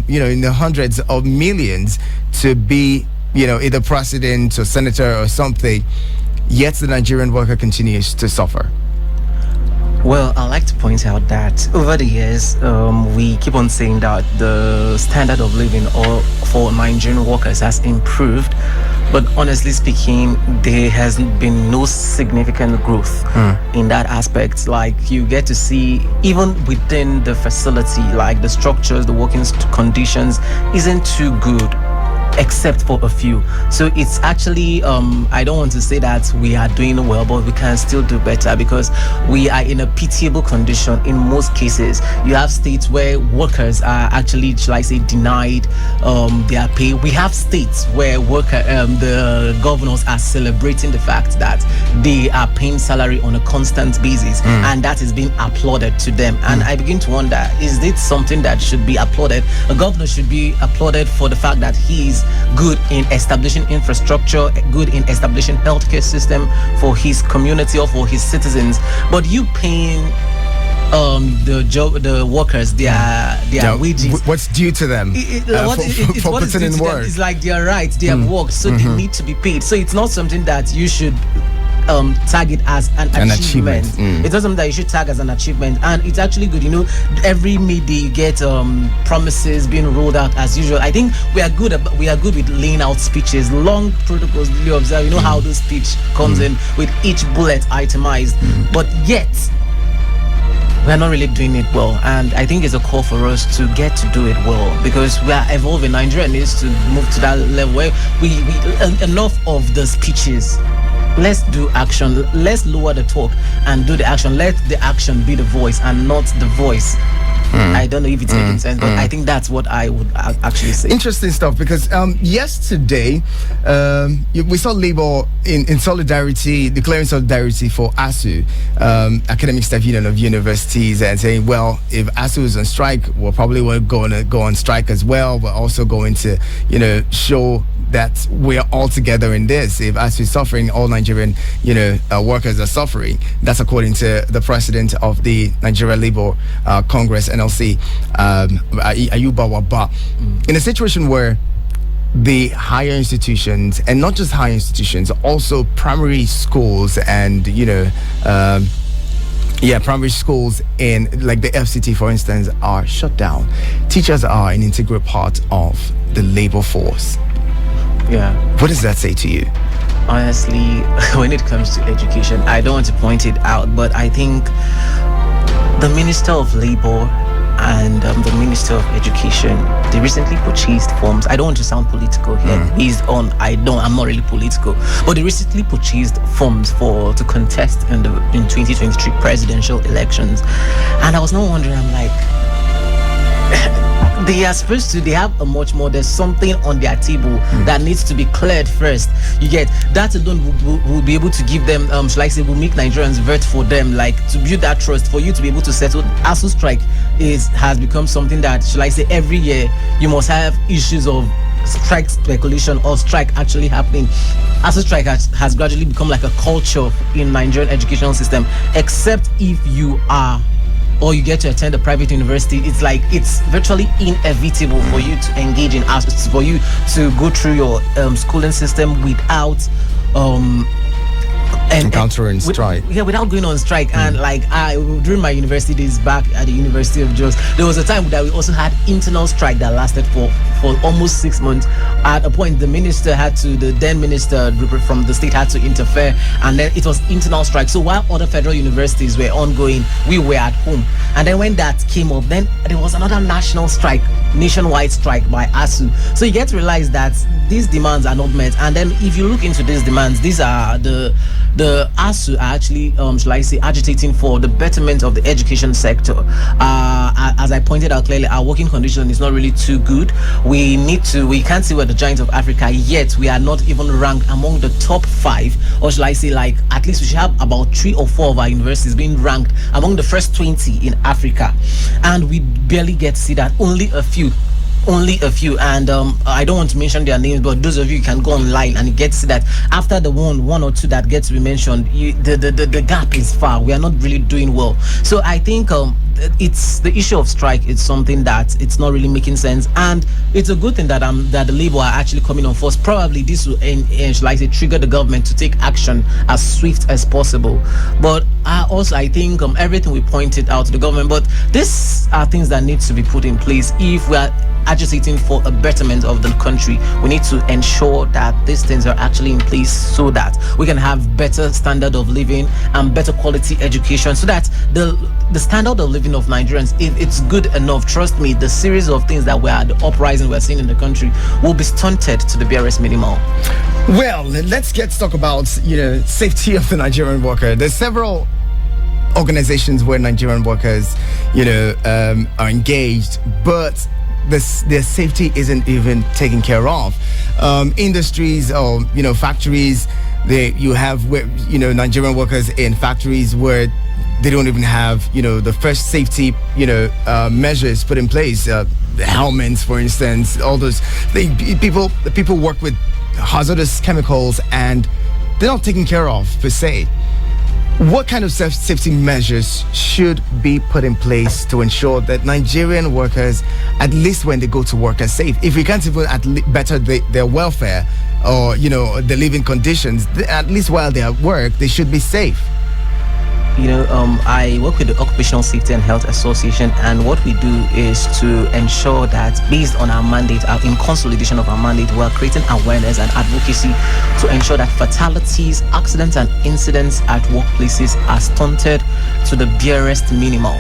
in the hundreds of millions to be, either president or senator or something, yet the Nigerian worker continues to suffer? Well, I'd like to point out that over the years, we keep on saying that the standard of living for Nigerian workers has improved. But honestly speaking, there has been no significant growth in that aspect. Like, you get to see, even within the facility, like the structures, the working conditions isn't too good, except for a few. So it's actually, I don't want to say that we are doing well, but we can still do better, because we are in a pitiable condition in most cases. You have states where workers are actually, shall I say, denied their pay. We have states where the governors are celebrating the fact that they are paying salary on a constant basis, and that is being applauded to them. And I begin to wonder, is this something that should be applauded? A governor should be applauded for the fact that he is good in establishing infrastructure, good in establishing healthcare system for his community or for his citizens. But you paying the workers their wages, what's due to them, for putting in work. It's like their rights, they have worked, so they need to be paid. So it's not something that you should tag it as an achievement. It's not something that you should tag as an achievement, and it's actually good. Every midday you get promises being rolled out as usual. I think we are good with laying out speeches, long protocols. You observe, how the speech comes in with each bullet itemized, but yet we're not really doing it well. And I think it's a call for us to get to do it well, because we are evolving. Nigeria needs to move to that level where we enough of the speeches. Let's do action. Let's lower the talk and do the action. Let the action be the voice and not the voice. I don't know if it's making sense, but I think that's what I would actually say. Interesting stuff, because yesterday we saw Labour in solidarity, declaring solidarity for ASU, Academic Staff Union of Universities, and saying, well, if ASU is on strike, we're probably going to go on strike as well. We're also going to, show that we're all together in this. If ASU is suffering, all Nigerian, workers are suffering. That's according to the president of the Nigeria Labour Congress, NLC, Ayuba Waba. In a situation where the higher institutions, and not just higher institutions, also primary schools and, primary schools in, like the FCT, for instance, are shut down. Teachers are an integral part of the labor force. Yeah. What does that say to you? Honestly, when it comes to education, I don't want to point it out, but I think the Minister of Labor and the Minister of Education, they recently purchased forms. I don't want to sound political here, based on I'm not really political, but they recently purchased forms to contest in 2023 presidential elections. And I was not wondering, I'm like, they have a much more, there's something on their table that needs to be cleared first. You get that alone will be able to give them, shall I say, will make Nigerians vote for them, like to build that trust for you to be able to settle. ASU strike has become something that, shall I say, every year you must have issues of strike speculation or strike actually happening. ASU strike has gradually become like a culture in Nigerian educational system, except if you are or you get to attend a private university. It's like it's virtually inevitable for you to engage in ASU, for you to go through your schooling system without encountering strike. Without going on strike. And like during my university days back at the University of Jos, there was a time that we also had internal strike that lasted for almost 6 months. At a point, the then minister from the state had to interfere, and then it was internal strike. So while other federal universities were ongoing, we were at home. And then when that came up, then there was another national strike, nationwide strike by ASU. So you get to realize that these demands are not met. And then if you look into these demands, these are the ASU are actually, shall I say, agitating for the betterment of the education sector. As I pointed out clearly, our working condition is not really too good. We can't say we're the giants of Africa, yet we are not even ranked among the top 5, or shall I say, like, at least we should have about 3 or 4 of our universities being ranked among the first 20 in Africa. And we barely get to see that, only a few. And I don't want to mention their names, but those of you can go online and you get to see that after the one or two that get to be mentioned, the gap is far. We are not really doing well. So I think it's the issue of strike. It's something that it's not really making sense, and it's a good thing that that the Labour are actually coming on force. Probably this will trigger the government to take action as swift as possible. But I think everything we pointed out to the government, but these are things that need to be put in place if we are agitating for a betterment of the country. We need to ensure that these things are actually in place so that we can have better standard of living and better quality education, so that the standard of living of Nigerians, if it's good enough, trust me, the series of things that the uprising we're seeing in the country will be stunted to the barest minimal. Well, let's talk about safety of the Nigerian worker. There's several organizations where Nigerian workers are engaged, but their safety isn't even taken care of. Industries or factories, you have Nigerian workers in factories where they don't even have the first safety measures put in place. Helmets, for instance, all those people work with hazardous chemicals and they're not taken care of per se. What kind of safety measures should be put in place to ensure that Nigerian workers, at least when they go to work, are safe? If we can't even better their welfare or the living conditions, at least while they're at work, they should be safe. I work with the Occupational Safety and Health Association, and what we do is to ensure that, based on our mandate, in consolidation of our mandate, we are creating awareness and advocacy to ensure that fatalities, accidents, and incidents at workplaces are stunted to the barest minimal.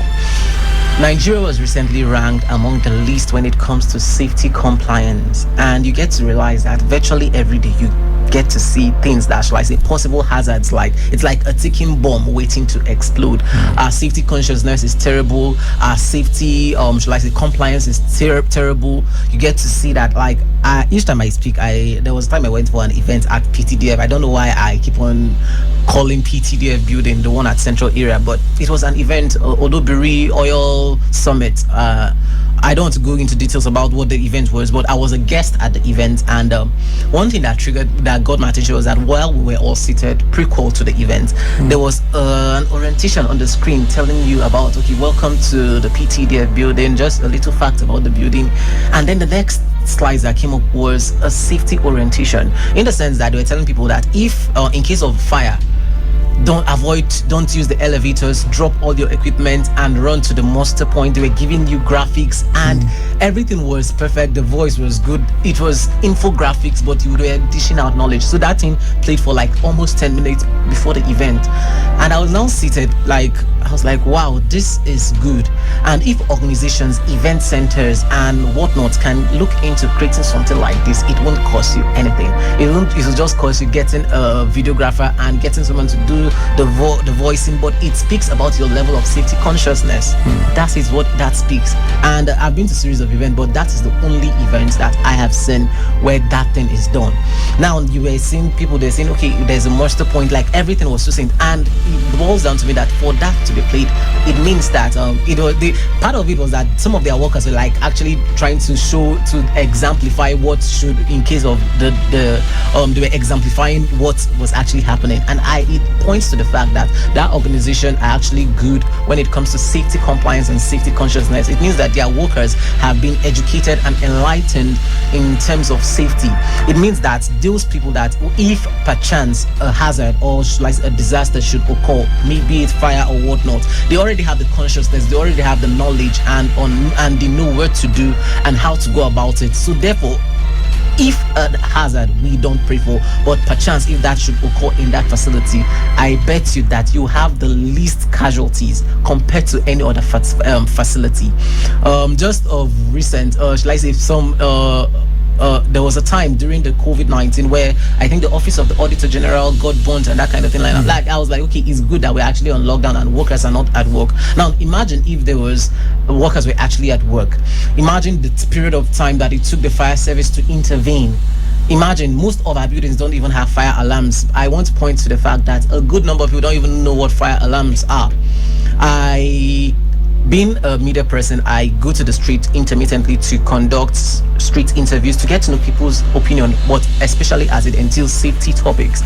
Nigeria was recently ranked among the least when it comes to safety compliance, and you get to realize that virtually every day you get to see things that, shall I say, possible hazards, like it's like a ticking bomb waiting to explode. Our safety consciousness is terrible. Our safety, shall I say, compliance is terrible. You get to see that, like, each time I speak, there was a time I went for an event at PTDF. I don't know why I keep on calling PTDF building the one at Central area, but it was an event, Odobiri Oil Summit. I don't want to go into details about what the event was, but I was a guest at the event, and one thing that got my attention was that while we were all seated pre-call to the event, there was an orientation on the screen telling you about, okay, welcome to the PTDF building, just a little fact about the building, and then the next slides that came up was a safety orientation, in the sense that they were telling people that if in case of fire, don't use the elevators, drop all your equipment and run to the muster point. They were giving you graphics, and everything was perfect. The voice was good. It was infographics, but you were dishing out knowledge. So that thing played for like almost 10 minutes before the event, and I was now seated, I was like, wow, this is good. And if organizations, event centers and whatnot can look into creating something like this, it won't cost you anything. It will just cost you getting a videographer and getting someone to do the voicing, but it speaks about your level of safety consciousness. That is what that speaks. And I've been to a series of events, but that is the only event that I have seen where that thing is done. Now, you were seeing people, they're saying, okay, there's a muster point, like everything was so same, and it boils down to me that for that to be played, it means that part of it was that some of their workers were like actually trying to exemplify what should, in case of they were exemplifying what was actually happening, and it points to the fact that organization are actually good when it comes to safety compliance and safety consciousness. It means that their workers have been educated and enlightened in terms of safety. It means that those people that, if perchance a hazard or like a disaster should occur, maybe it's fire or whatnot, they already have the consciousness, they already have the knowledge, and they know what to do and how to go about it. So therefore, if a hazard we don't pray for, but perchance if that should occur in that facility, I bet you that you have the least casualties compared to any other facility. Just of recent, shall I say, there was a time during the COVID-19 where I think the office of the Auditor General got burnt and that kind of thing. Like I was like, okay, it's good that we're actually on lockdown and workers are not at work. Now, imagine if there was workers were actually at work. Imagine the period of time that it took the fire service to intervene. Imagine, most of our buildings don't even have fire alarms. I want to point to the fact that a good number of people don't even know what fire alarms are. being a media person, I go to the street intermittently to conduct street interviews to get to know people's opinion, but especially as it entails safety topics.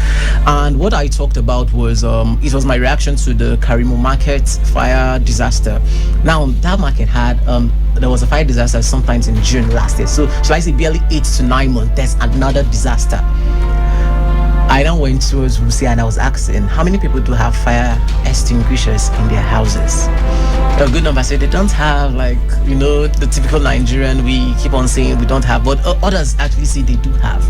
And what I talked about was it was my reaction to the Karimo Market fire disaster. Now that market had there was a fire disaster sometimes in June last year. So shall I say barely 8 to 9 months, there's another disaster. I then went towards Rusi and I was asking, how many people do have fire extinguishers in their houses? A good number said they don't have, like, the typical Nigerian, we keep on saying we don't have, but others actually say they do have.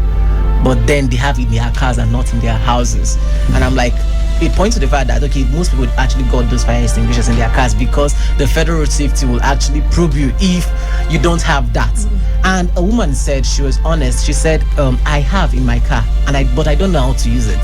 But then they have it in their cars and not in their houses. And I'm like, it points to the fact that, okay, most people actually got those fire extinguishers in their cars because the federal road safety will actually probe you if you don't have that. And a woman said, she was honest, she said, I have in my car, but I don't know how to use it.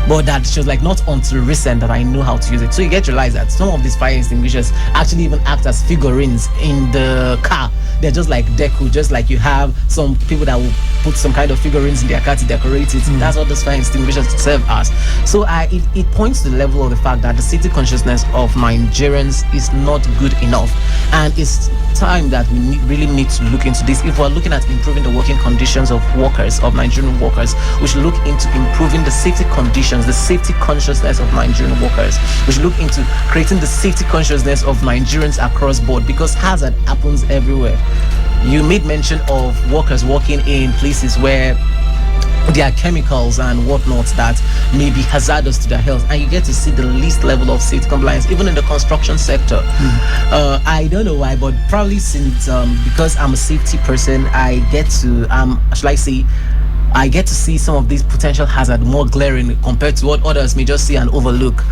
But that she was like, not until recent that I know how to use it. So you get to realize that some of these fire extinguishers actually even act as figurines in the car. They're just like deco, just like you have some people that will put some kind of figurines in their car to decorate it. That's what those fire extinguishers serve as. So it points to the level of the fact that the safety consciousness of Nigerians is not good enough. And it's time that we really need to look into this. If we're looking at improving the working conditions of workers, of Nigerian workers, we should look into improving the safety conditions, the safety consciousness of Nigerian workers. We should look into creating the safety consciousness of Nigerians across board, because hazard happens everywhere. You made mention of workers working in places where there are chemicals and whatnot that may be hazardous to their health, and you get to see the least level of safety compliance even in the construction sector. I don't know why, but probably since because I'm a safety person, I get to I get to see some of these potential hazards more glaring compared to what others may just see and overlook.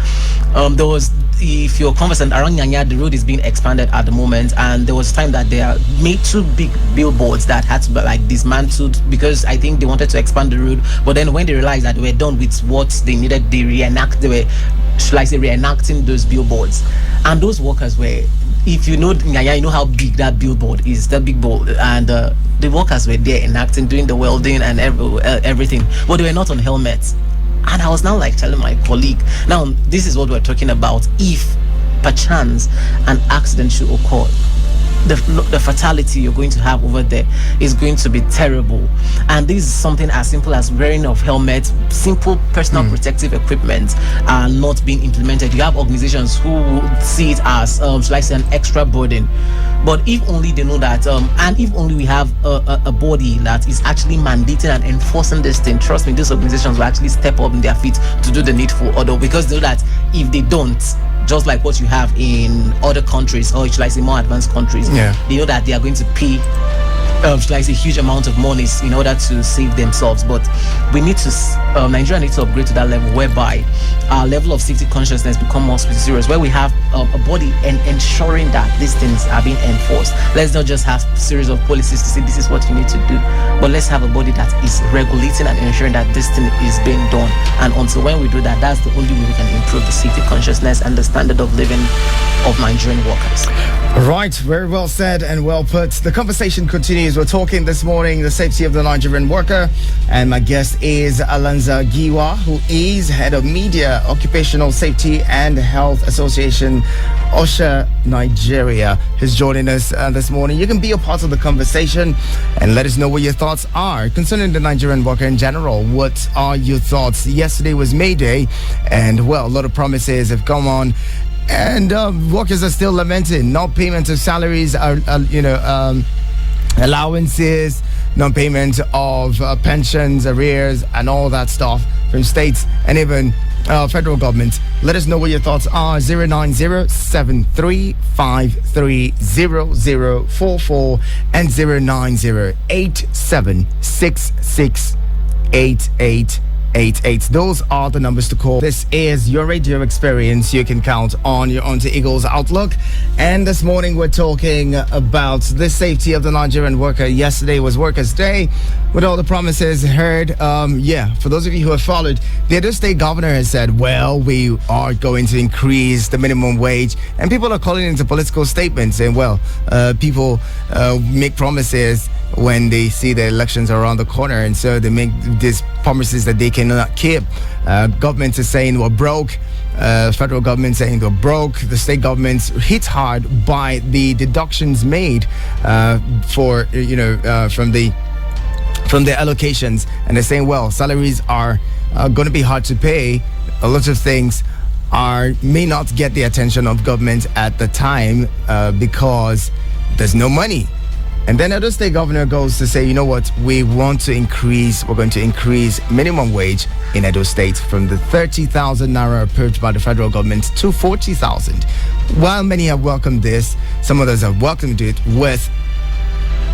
If you're conversant around Nyanya, the road is being expanded at the moment, and there was time that they made 2 big billboards that had to be like dismantled because I think they wanted to expand the road. But then when they realized that they were done with what they needed, they were reenacting those billboards. And those workers were, if you know Nyanya, you know how big that billboard is, that big board, and the workers were there enacting, doing the welding and everything, but they were not on helmets. And I was now like telling my colleague, now this is what we're talking about. If perchance an accident should occur, the fatality you're going to have over there is going to be terrible. And this is something as simple as wearing of helmets, simple personal protective equipment are not being implemented. You have organizations who would see it as an extra burden. But if only they know that, and if only we have a body that is actually mandating and enforcing this thing, trust me, these organizations will actually step up in their feet to do the needful order, because they know that if they don't, just like what you have in other countries, or should I say more advanced countries, they know that they are going to pay a huge amount of money in order to save themselves. But we need to, Nigeria needs to upgrade to that level whereby our level of safety consciousness become more serious, where we have a body and ensuring that these things are being enforced. Let's not just have a series of policies to say this is what you need to do, but let's have a body that is regulating and ensuring that this thing is being done. And until when we do that, that's the only way we can improve the safety consciousness and the standard of living of Nigerian workers. Right, very well said and well put. The conversation continues. We're talking this morning the safety of the Nigerian worker, and my guest is Alanza Giwa, who is head of media, occupational safety and health association, OSHA Nigeria. Who's joining us this morning. You can be a part of the conversation and let us know what your thoughts are concerning the Nigerian worker in general. What are your thoughts? Yesterday was May Day, and well, a lot of promises have come on. And workers are still lamenting non-payment of salaries, allowances, non-payment of pensions, arrears, and all that stuff from states and even federal government. Let us know what your thoughts are. 090-7353-0044 and 090-8766-8888. Those are the numbers to call. This is your radio experience. You can count on your Onto Eagles Outlook. And this morning we're talking about the safety of the Nigerian worker. Yesterday was Workers' Day, with all the promises heard. For those of you who have followed, the Edo State governor has said, well, we are going to increase the minimum wage. And people are calling into political statements saying, well, people make promises when they see the elections around the corner, and so they make these promises that they cannot keep. Government is saying we're broke. Federal government saying they're broke. The state governments hit hard by the deductions made for from the allocations, and they're saying, well, salaries are going to be hard to pay. A lot of things may not get the attention of government at the time because there's no money. And then Edo State governor goes to say, you know what, we're going to increase minimum wage in Edo State from the 30,000 naira approved by the federal government to 40,000. While many have welcomed this, some others have welcomed it with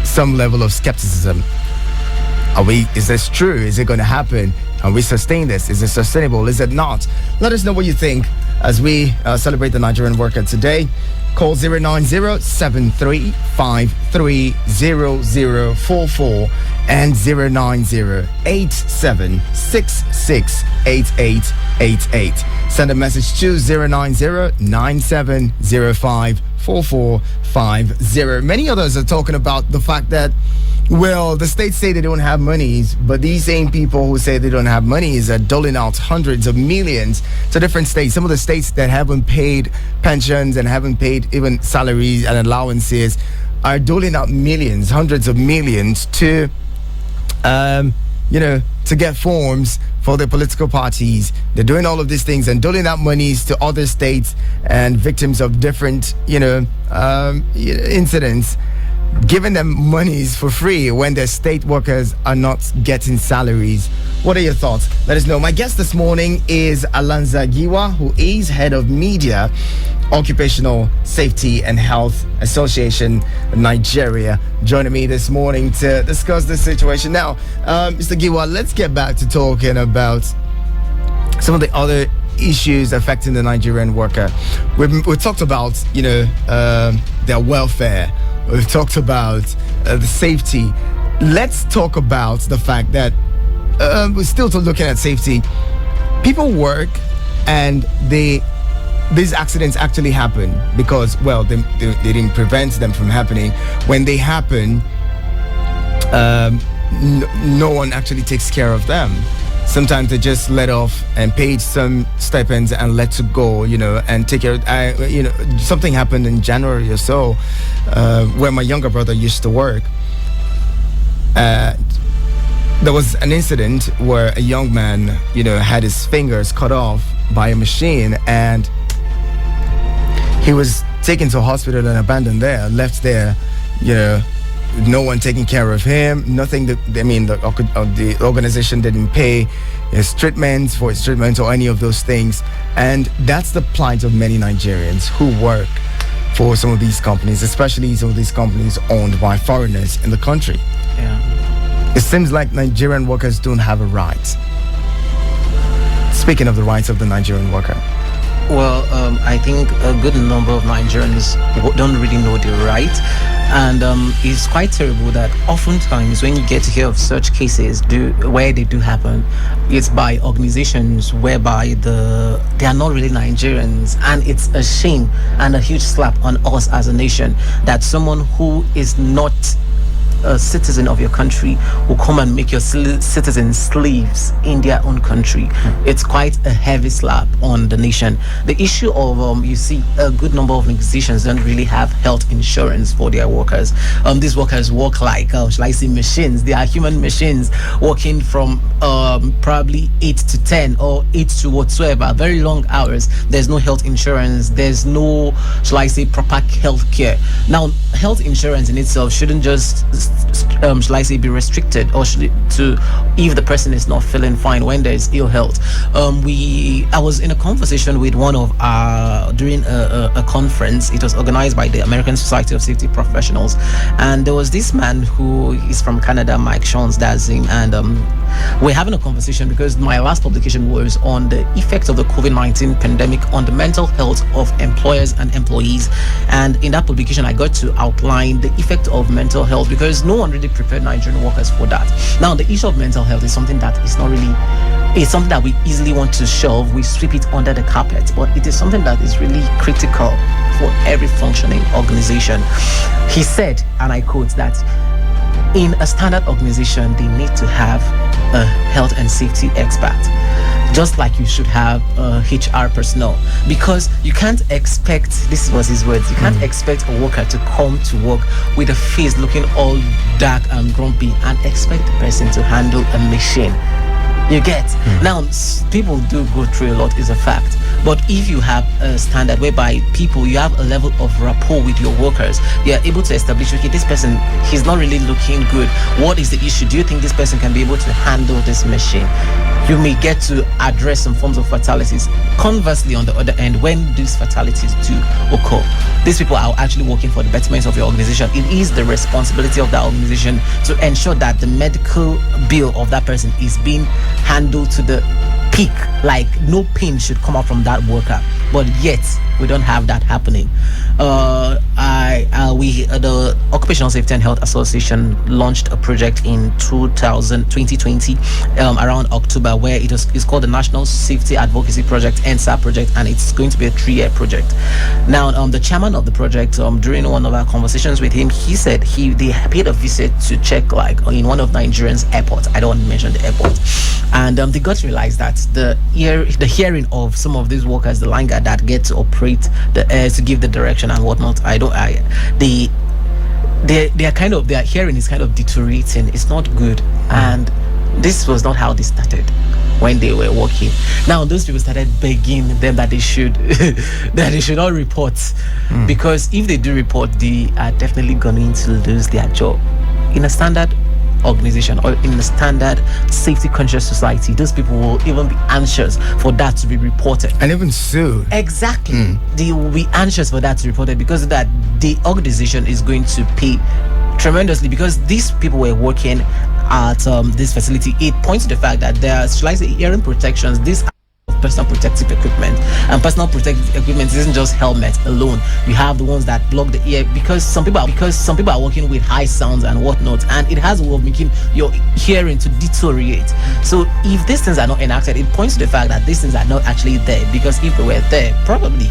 some level of skepticism. Is this true? Is it going to happen? Can we sustain this? Is it sustainable? Is it not? Let us know what you think as we celebrate the Nigerian worker today. Call 090-7353-0044 and 090-8766-8888. Send a message to 090-9705-4450. Many others are talking about the fact that, well, the states say they don't have monies, but these same people who say they don't have monies are doling out hundreds of millions to different states. Some of the states that haven't paid pensions and haven't paid even salaries and allowances are doling out millions, hundreds of millions to, to get forms for their political parties. They're doing all of these things and doling out monies to other states and victims of different, incidents, giving them monies for free when their state workers are not getting salaries. What are your thoughts? Let us know. My guest this morning is Alanza Giwa, who is head of media, Occupational Safety and Health Association Nigeria, joining me this morning to discuss this situation. Now, Mr. Giwa, let's get back to talking about some of the other issues affecting the Nigerian worker. We've talked about, their welfare. We've talked about the safety. Let's talk about the fact that we're still looking at safety. People work and these accidents actually happen because, well, they didn't prevent them from happening. When they happen, no one actually takes care of them. Sometimes they just let off and paid some stipends and let to go, and take care. Something happened in January or so, where my younger brother used to work. There was an incident where a young man, had his fingers cut off by a machine, and he was taken to a hospital and abandoned there, left there, no one taking care of him. Nothing. The organization didn't pay his treatment or any of those things. And that's the plight of many Nigerians who work for some of these companies, especially some of these companies owned by foreigners in the country. Yeah. It seems like Nigerian workers don't have a right. Speaking of the rights of the Nigerian worker. Well, I think a good number of Nigerians don't really know the right, and it's quite terrible that oftentimes when you get to hear of such cases where they do happen, it's by organizations whereby they are not really Nigerians, and it's a shame and a huge slap on us as a nation that someone who is not a citizen of your country will come and make your citizens slaves in their own country. It's quite a heavy slap on the nation. The issue of you see a good number of organizations don't really have health insurance for their workers. These workers work like shall I say machines. They are human machines working from probably 8 to 10 or 8 to whatsoever, very long hours. There's no health insurance. There's no, shall I say, proper health care. Now, health insurance in itself shouldn't just shall I say be restricted, or should it to if the person is not feeling fine when there is ill health. I was in a conversation with one of during a conference. It was organized by the American Society of Safety Professionals, and there was this man who is from Canada, Mike Shons, that's him, and we're having a conversation because my last publication was on the effect of the COVID-19 pandemic on the mental health of employers and employees, and in that publication I got to outline the effect of mental health because no one really prepared Nigerian workers for that. Now, the issue of mental health is something that is not really, it's something that we easily want to shelve, we sweep it under the carpet, but it is something that is really critical for every functioning organization. He said, and I quote, that in a standard organization, they need to have a health and safety expert, just like you should have HR personnel, because you can't expect, this was his words, you can't expect a worker to come to work with a face looking all dark and grumpy and expect the person to handle a machine. You get? Now, people do go through a lot, is a fact. But if you have a standard whereby people, you have a level of rapport with your workers, you are able to establish, okay, this person, he's not really looking good. What is the issue? Do you think this person can be able to handle this machine? You may get to address some forms of fatalities. Conversely, on the other end, when these fatalities do occur, these people are actually working for the betterment of your organization. It is the responsibility of that organization to ensure that the medical bill of that person is being handled to the peak. Like, no pain should come out from that worker, but yet we don't have that happening. The Occupational Safety and Health Association launched a project in 2020 around October, where it's called the National Safety Advocacy Project, NSA project, and it's going to be a 3-year project. Now, the chairman of the project, during one of our conversations with him, he said they paid a visit to check, like, in one of Nigerian's airports. I don't want to mention the airport, and they got to realize that the hearing of some of these workers, the langa that get to operate the air, to give the direction and whatnot, their hearing is kind of deteriorating. It's not good, and this was not how they started when they were working. Now those people started begging them that they should that they should not report, because if they do report, they are definitely going to lose their job. In a standard organization or in a standard safety conscious society, those people will even be anxious for that to be reported and even sue. Exactly. They will be anxious for that to be reported, because of that the organization is going to pay tremendously, because these people were working at this facility. It points to the fact that there are, shall I say, hearing protections. These personal protective equipment, and personal protective equipment isn't just helmets alone. You have the ones that block the ear, because some people are working with high sounds and whatnot, and it has a way of making your hearing to deteriorate. So if these things are not enacted, it points to the fact that these things are not actually there, because if they were there, probably,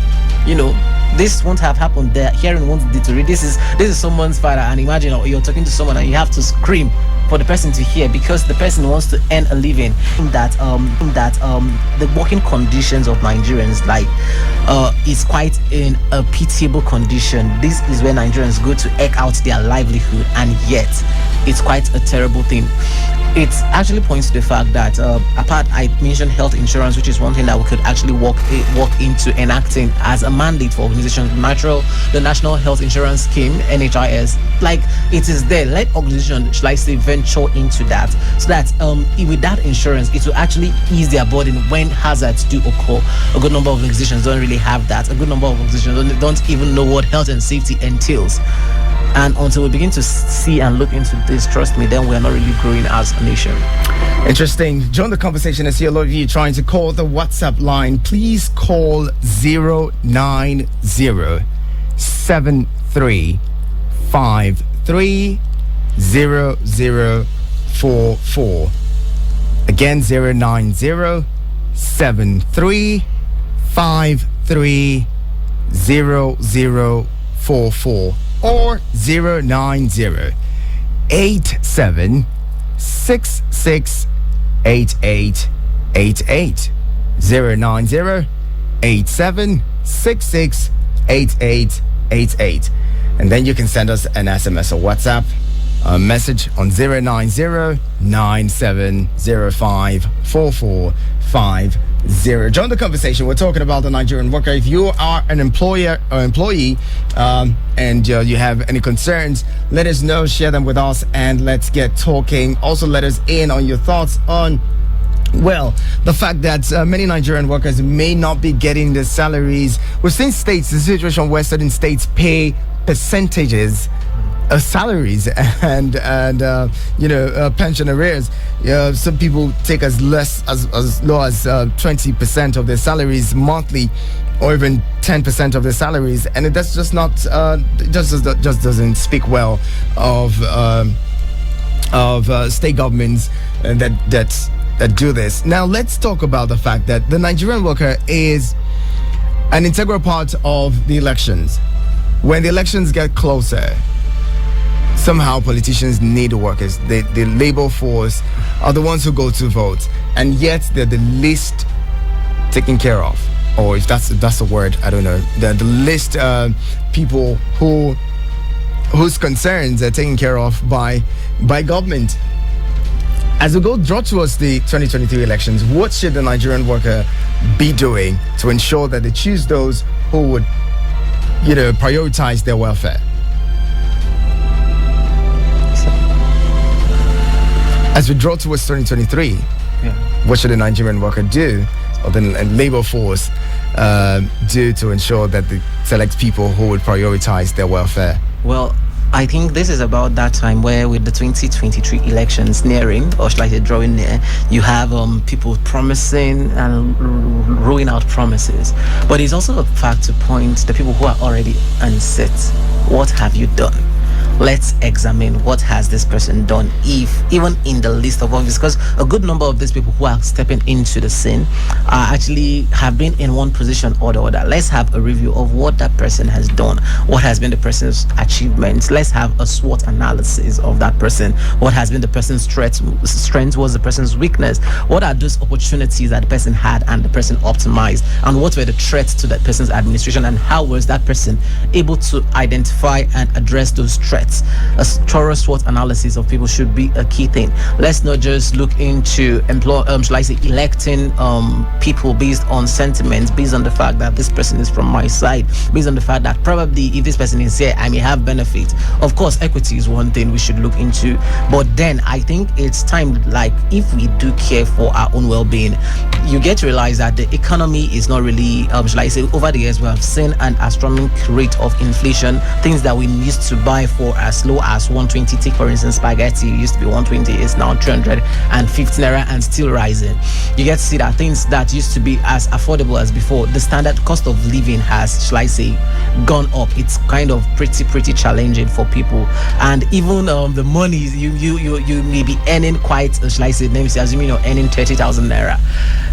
this won't have happened. Their hearing won't deteriorate. This is someone's father, and imagine you're talking to someone and you have to scream for the person to hear, because the person wants to earn a living. The working conditions of Nigerians is quite in a pitiable condition. This is where Nigerians go to eke out their livelihood, and yet it's quite a terrible thing. It actually points to the fact that I mentioned health insurance, which is one thing that we could actually walk into enacting as a mandate for organizations. The National Health Insurance Scheme, NHIS, like, it is there. Let organizations, shall I say, venture into that, so that with that insurance, it will actually ease their burden when hazards do occur. A good number of organizations don't really have that. A good number of organizations don't even know what health and safety entails. And until we begin to see and look into this, trust me, then we're not really growing as a nation. Interesting. Join the conversation. I see a lot of you trying to call the WhatsApp line. Please call 090-7353-0044. Again, 090-7353-0044. Or 090-87668888. 090-87668888. And then you can send us an SMS or WhatsApp message on 090-9705-4450. Join the conversation. We're talking about the Nigerian worker. If you are an employer or employee and you have any concerns, let us know, share them with us, and let's get talking. Also, let us in on your thoughts on, well, the fact that many Nigerian workers may not be getting their salaries. We've seen states, the situation where certain states pay percentages salaries and pension arrears. Some people take as low as 20% of their salaries monthly, or even 10% of their salaries, and that's just not just doesn't speak well of state governments that do this. Now let's talk about the fact that the Nigerian worker is an integral part of the elections. When the elections get closer, somehow politicians need workers. The labor force are the ones who go to vote, and yet they're the least taken care of, or if that's a word, I don't know. They're the least people whose concerns are taken care of by government. As we draw towards the 2023 elections, what should the Nigerian worker be doing to ensure that they choose those who would, prioritize their welfare? As we draw towards 2023, what should the Nigerian worker do, or the labor force do to ensure that they select people who would prioritize their welfare? Well, I think this is about that time where, with the 2023 elections nearing, or should I say drawing near, you have people promising and rolling out promises. But it's also a fact to point the people who are already unset. What have you done? Let's examine what has this person done, if even in the list of office, because a good number of these people who are stepping into the scene are actually have been in one position or the other. Let's have a review of what that person has done, what has been the person's achievements. Let's have a SWOT analysis of that person. What has been the person's strength, what's the person's weakness, what are those opportunities that the person had and the person optimized, and what were the threats to that person's administration, and how was that person able to identify and address those threats. A thorough SWOT analysis of people should be a key thing. Let's not just look into electing people based on sentiments, based on the fact that this person is from my side, based on the fact that probably if this person is here, I may have benefit. Of course, equity is one thing we should look into, but then I think it's time, like, if we do care for our own well-being, you get to realize that the economy is not really, over the years we have seen an astronomical rate of inflation. Things that we used to buy for as low as 120, take for instance spaghetti, used to be 120, is now 350 naira and still rising. You get to see that things that used to be as affordable as before, the standard cost of living has, gone up. It's kind of pretty challenging for people, and even the money you may be earning quite, assuming you're earning 30,000 naira,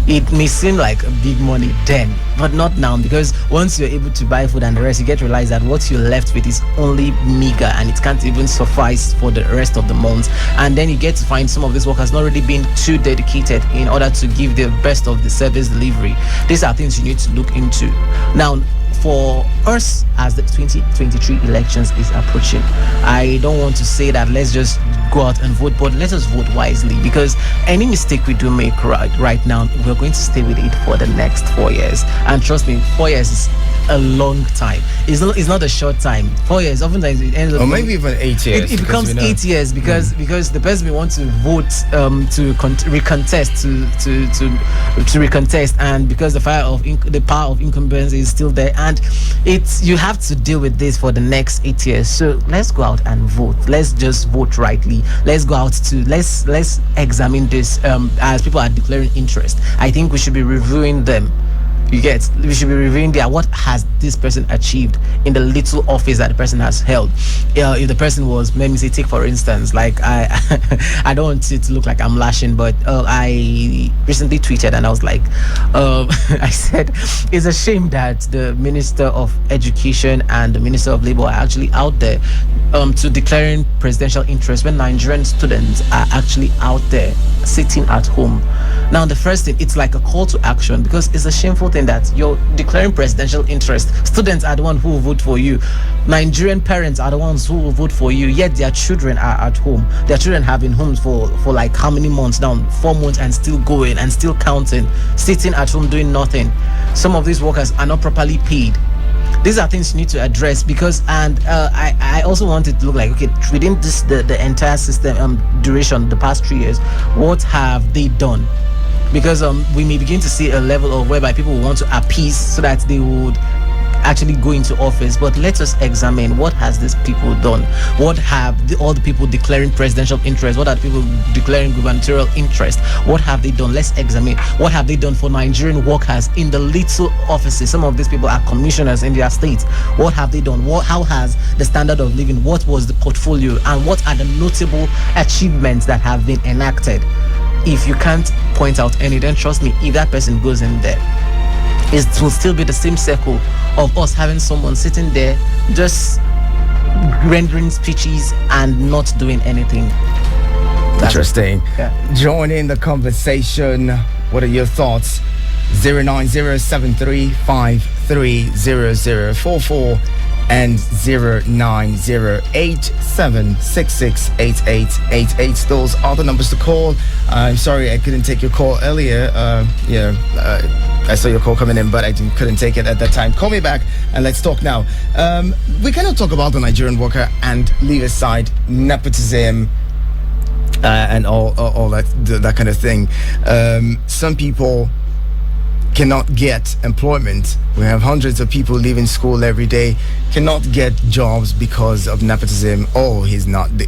it may seem like a big money then, but not now, because once you're able to buy food and the rest, you get to realize that what you're left with is only meager, and it can't even suffice for the rest of the month. And then you get to find some of these workers not really being too dedicated in order to give the best of the service delivery. These are things you need to look into. Now, for us, as the 2023 elections is approaching, I don't want to say that let's just go out and vote, but let us vote wisely, because any mistake we do make right now, we're going to stay with it for the next 4 years. And trust me, 4 years is a long time. It's not a short time. 4 years, oftentimes it ends up, or maybe even 8 years. It becomes 8 years because the person we want to vote to recontest, and because the power of incumbents is still there, and you have to deal with this for the next 8 years. So let's go out and vote. Let's just vote rightly. Let's go out to let's examine this as people are declaring interest. I think we should be reviewing them. We should be reviewing what has this person achieved in the little office that the person has held. If the person was, let me say, take for instance, like I don't want it to look like I'm lashing, but I recently tweeted and I was like, I said it's a shame that the Minister of Education and the Minister of Labor are actually out there to declaring presidential interest when Nigerian students are actually out there sitting at home. Now, the first thing, it's like a call to action, because it's a shameful thing that you're declaring presidential interest. Students are the ones who will vote for you. Nigerian parents are the ones who will vote for you, yet their children are at home. Their children have been home for like how many months now? 4 months, and still going and still counting, sitting at home doing nothing. Some of these workers are not properly paid. These are things you need to address, because I also want it to look like, okay, within this the entire system duration, the past 3 years, what have they done? Because we may begin to see a level of whereby people will want to appease so that they would actually go into office. But let us examine, what has these people done? What have all the people declaring presidential interest? What are the people declaring gubernatorial interest? What have they done? Let's examine what have they done for Nigerian workers in the little offices. Some of these people are commissioners in their states. What have they done? How has the standard of living? What was the portfolio? And what are the notable achievements that have been enacted? If you can't point out any, then trust me, if that person goes in there, it will still be the same circle of us having someone sitting there just rendering speeches and not doing anything. Interesting. Join in the conversation. What are your thoughts? 09073530044 and 09087668888. Those are the numbers to call. I'm sorry I couldn't take your call earlier. I saw your call coming in, but I couldn't take it at that time. Call me back and let's talk now. We cannot talk about the Nigerian worker and leave aside nepotism and all that kind of thing. Some people cannot get employment. We have hundreds of people leaving school every day, cannot get jobs because of nepotism.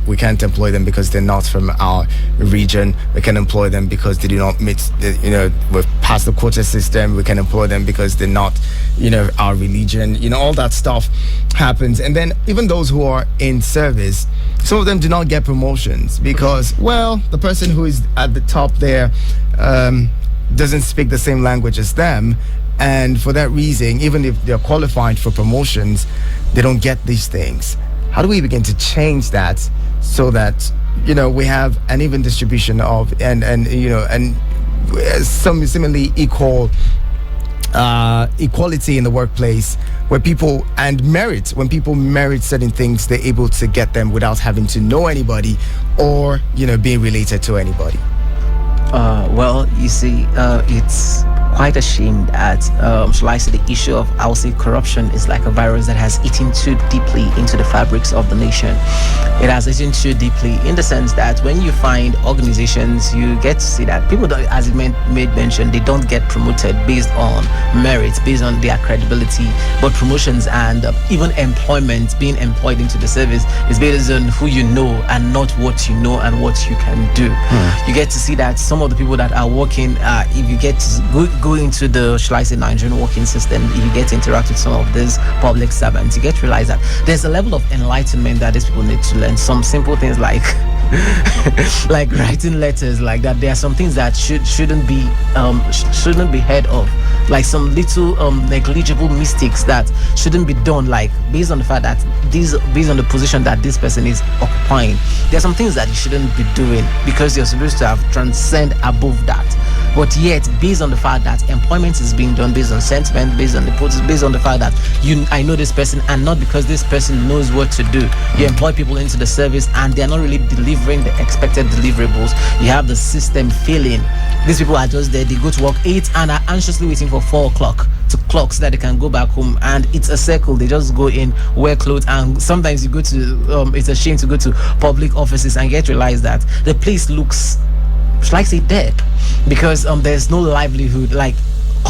We can't employ them because they're not from our region. We can employ them because they do not meet, we've passed the quota system. We can employ them because they're not, our religion. All that stuff happens. And then even those who are in service, some of them do not get promotions because, the person who is at the top there, doesn't speak the same language as them, and for that reason, even if they're qualified for promotions, they don't get these things. How do we begin to change that so that we have an even distribution of and some similarly equal equality in the workplace, where people when people merit certain things, they're able to get them without having to know anybody or being related to anybody? You see, it's quite a shame that, shall I say, the issue of, I'll say, corruption is like a virus that has eaten too deeply into the fabrics of the nation. It has eaten too deeply in the sense that when you find organizations, you get to see that people don't, as it made mention, they don't get promoted based on merit, based on their credibility, but promotions and even employment, being employed into the service, is based on who you know and not what you know and what you can do. You get to see that some of the people that are working, if you get to go into the, shall I say, Nigerian working system, if you get to interact with some of these public servants, you get to realize that there's a level of enlightenment that these people need to learn. Some simple things like like writing letters like that. There are some things that shouldn't be heard of, like some little negligible mistakes that shouldn't be done, like based on the fact that based on the position that this person is occupying. There are some things that you shouldn't be doing because you're supposed to have transcend above that. But yet, based on the fact that employment is being done based on sentiment, based on the fact that I know this person, and not because this person knows what to do. You employ people into the service and they're not really delivering the expected deliverables. You have the system failing. These people are just there, they go to work 8 and are anxiously waiting for 4 o'clock to clock so that they can go back home, and it's a circle. They just go in, wear clothes, and sometimes you go to it's a shame to go to public offices and get to realize that the place looks, shall I say, dead, because there's no livelihood, like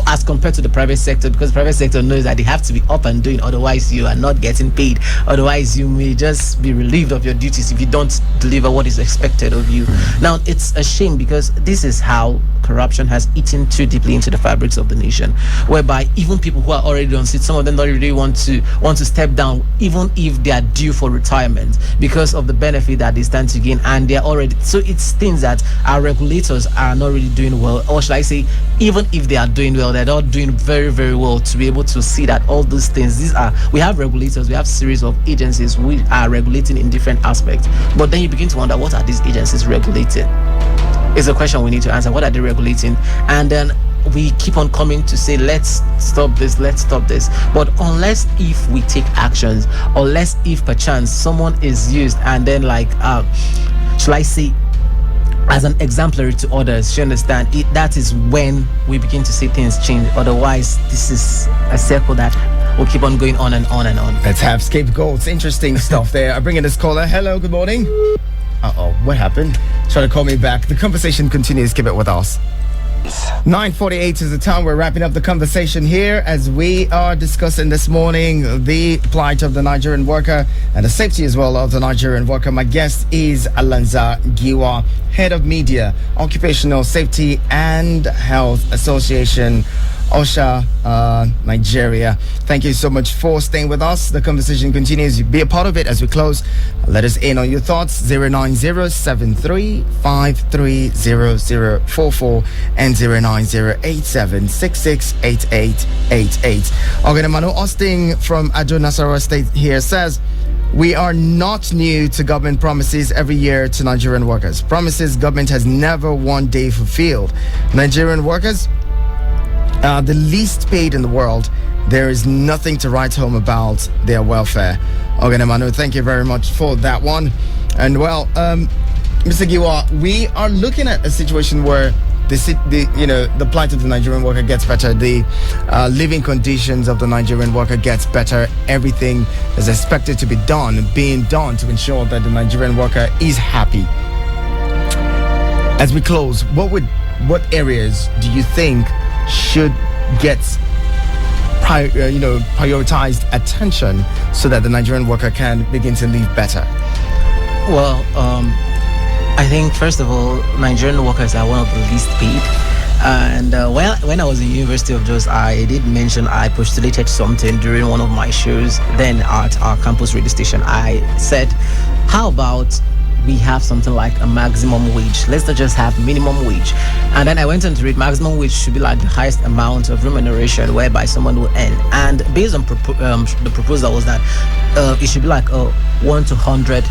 as compared to the private sector, because the private sector knows that they have to be up and doing, otherwise you are not getting paid, otherwise you may just be relieved of your duties if you don't deliver what is expected of you. Now it's a shame because this is how corruption has eaten too deeply into the fabrics of the nation, whereby even people who are already on seat, some of them don't really want to step down, even if they are due for retirement, because of the benefit that they stand to gain, and they're already, so it's things that our regulators are not really doing well, or should I say, even if they are doing well, they're not doing very, very well to be able to see that all those things, we have regulators, we have series of agencies we are regulating in different aspects, but then you begin to wonder, what are these agencies regulating? It's a question we need to answer. What are they regulating? And then we keep on coming to say, let's stop this. But unless if we take actions, unless if perchance someone is used and then shall I say, as an exemplary to others, you understand, that is when we begin to see things change. Otherwise, this is a circle that will keep on going on and on and on. Let's have scapegoats. Interesting stuff there. I bring in this caller. Hello, good morning. What happened? Try to call me back. The conversation continues. Keep it with us. 9:48 is the time. We're wrapping up the conversation here as we are discussing this morning the plight of the Nigerian worker and the safety as well of the Nigerian worker. My guest is Alanza Giwa, Head of Media, Occupational Safety and Health Association Osha, Nigeria. Thank you so much for staying with us. The conversation continues. Be a part of it as we close. Let us in on your thoughts. 09073530044 and 09087668888. Oganamano Austin from Ado Nasarawa State here says, we are not new to government promises every year to Nigerian workers. Promises government has never one day fulfilled. Nigerian workers are the least paid in the world. There is nothing to write home about their welfare. Oganamano, thank you very much for that one. And well, Mr. Giwa, we are looking at a situation where the plight of the Nigerian worker gets better, the living conditions of the Nigerian worker gets better. Everything is expected to be being done to ensure that the Nigerian worker is happy. As we close, what areas do you think should get prioritized attention so that the Nigerian worker can begin to live better? Well, I think first of all, Nigerian workers are one of the least paid. And when I was in University of Jos, I did mention I postulated something during one of my shows. Then at our campus radio station, I said, how about we have something like a maximum wage? Let's not just have minimum wage. And then I went on to read maximum wage should be like the highest amount of remuneration whereby someone will earn. And based on the proposal was that it should be like 1 to 100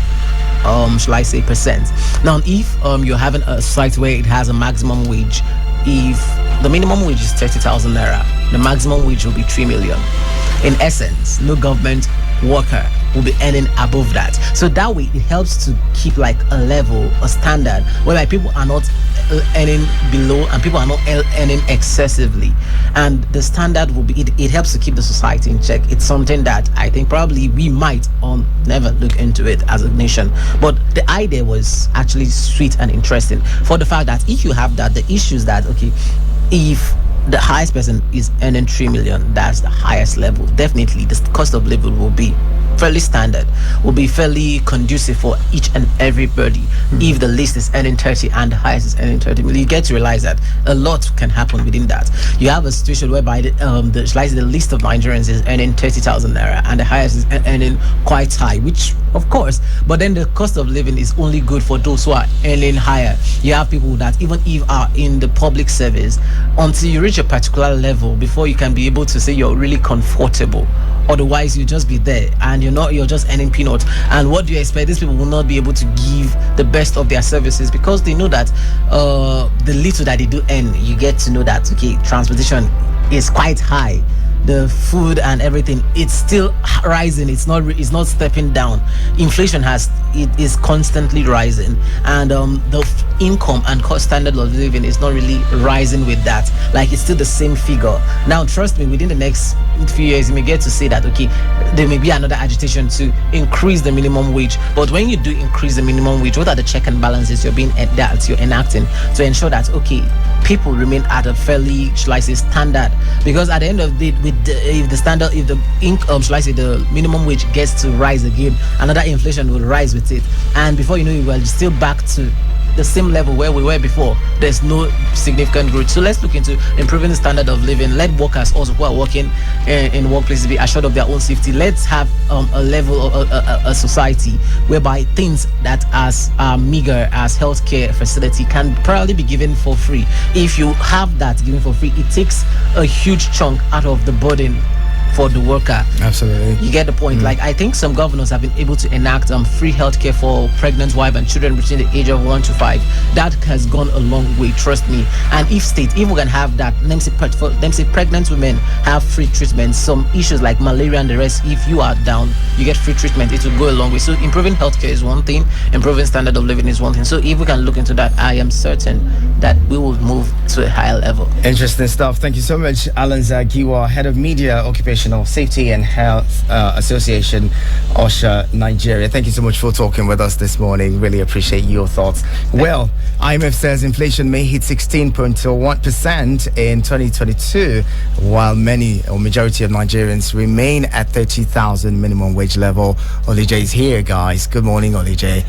shall I say percent. Now if you're having a site where it has a maximum wage, if the minimum wage is 30,000 naira, the maximum wage will be 3 million. In essence, no government worker will be earning above that. So that way it helps to keep like a level, a standard whereby people are not earning below and people are not earning excessively, and the standard will be it helps to keep the society in check. It's something that I think probably we might never look into it as a nation, but the idea was actually sweet and interesting for the fact that if you have that, the issues that if the highest person is earning 3 million, that's the highest level. Definitely the cost of living will be fairly standard, will be fairly conducive for each and everybody. If the least is earning 30 and the highest is earning 30 million, you get to realize that a lot can happen within that. You have a situation whereby the least of Nigerians is earning 30,000 naira and the highest is earning quite high, which of course, but then the cost of living is only good for those who are earning higher. You have people that even if are in the public service, until you reach a particular level before you can be able to say you're really comfortable. Otherwise you just be there and you're just earning peanuts. And what do you expect? These people will not be able to give the best of their services because they know that the little that they do earn, you get to know that transportation is quite high. The food and everything, it's still rising. It's not stepping down. Inflation is constantly rising, and the income and cost standard of living is not really rising with that. Like it's still the same figure. Now trust me, within the next few years you may get to say that there may be another agitation to increase the minimum wage. But when you do increase the minimum wage, what are the check and balances you're enacting to ensure that people remain at a fairly, shall I say, standard? Because at the end of the day, if the income, shall I say, the minimum wage gets to rise again, another inflation will rise with it, and before you know it, we're still back to the same level where we were before. There's no significant growth. So let's look into improving the standard of living. Let workers also who are working in workplaces be assured of their own safety. Let's have a level of a society whereby things that as meager as healthcare facility can probably be given for free. If you have that given for free, it takes a huge chunk out of the burden for the worker. Absolutely. You get the point. Like I think some governors have been able to enact free healthcare for pregnant wives and children between the age of 1 to 5. That has gone a long way, trust me. And if we can have that, let me say pregnant women have free treatment. Some issues like malaria and the rest, if you are down, you get free treatment. It will go a long way. So improving healthcare is one thing, improving standard of living is one thing. So if we can look into that, I am certain that we will move to a higher level. Interesting stuff. Thank you so much, Alan Zagiwa, Head of Media, Occupational Safety and Health Association, OSHA, Nigeria. Thank you so much for talking with us this morning. Really appreciate your thoughts. Well, IMF says inflation may hit 16.1% in 2022, while majority of Nigerians remain at 30,000 minimum wage level. Olije is here, guys. Good morning, Olije.